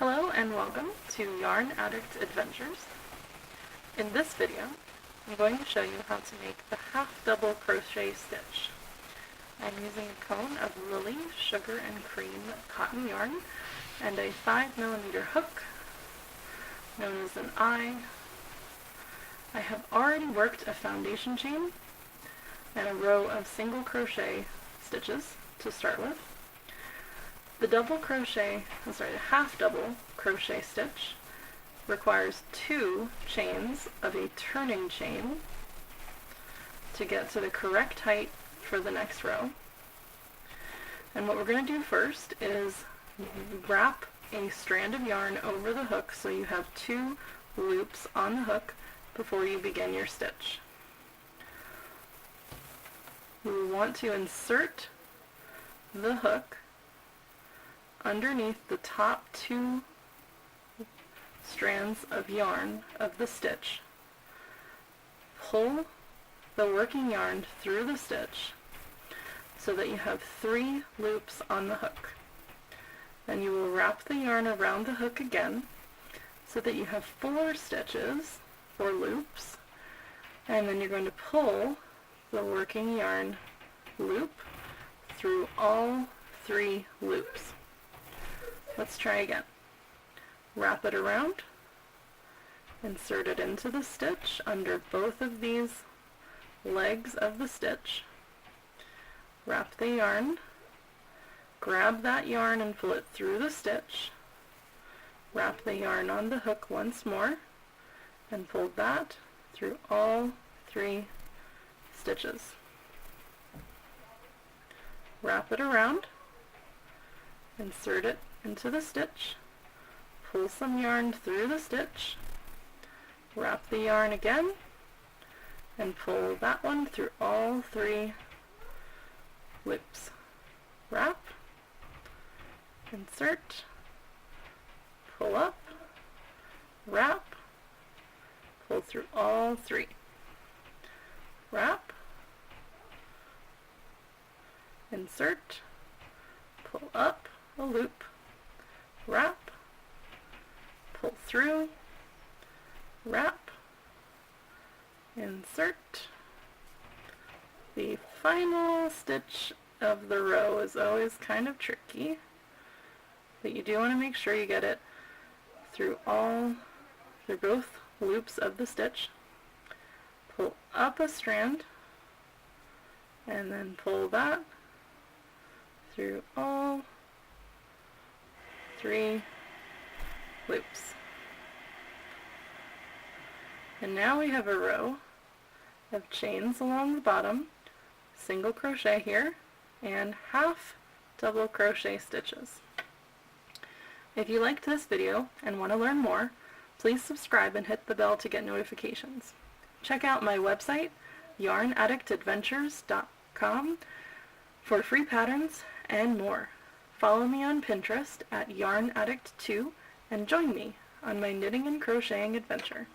Hello and welcome to Yarn Addict Adventures. In this video, I'm going to show you how to make the half double crochet stitch. I'm using a cone of Lily Sugar and Cream cotton yarn and a 5mm hook known as an eye. I have already worked a foundation chain and a row of single crochet stitches to start with. The half double crochet stitch requires 2 chains of a turning chain to get to the correct height for the next row. And what we're going to do first is wrap a strand of yarn over the hook so you have 2 loops on the hook before you begin your stitch. We will want to insert the hook underneath the top 2 strands of yarn of the stitch. Pull the working yarn through the stitch so that you have 3 loops on the hook. Then you will wrap the yarn around the hook again so that you have 4 stitches, 4 loops, and then you're going to pull the working yarn loop through all 3 loops. Let's try again. Wrap it around, insert it into the stitch under both of these legs of the stitch, wrap the yarn, grab that yarn and pull it through the stitch, wrap the yarn on the hook once more, and pull that through all 3 stitches. Wrap it around, insert it into the stitch, pull some yarn through the stitch, wrap the yarn again, and pull that one through all 3 loops. Wrap, insert, pull up, wrap, pull through all 3. Wrap, insert, pull up a loop, wrap, pull through, wrap, insert. The final stitch of the row is always kind of tricky, but you do want to make sure you get it through both loops of the stitch. Pull up a strand and then pull that through all 3 loops. And now we have a row of chains along the bottom, single crochet here, and half double crochet stitches. If you liked this video and want to learn more, please subscribe and hit the bell to get notifications. Check out my website, yarnaddictadventures.com, for free patterns and more. Follow me on Pinterest at yarnaddict2 and join me on my knitting and crocheting adventure.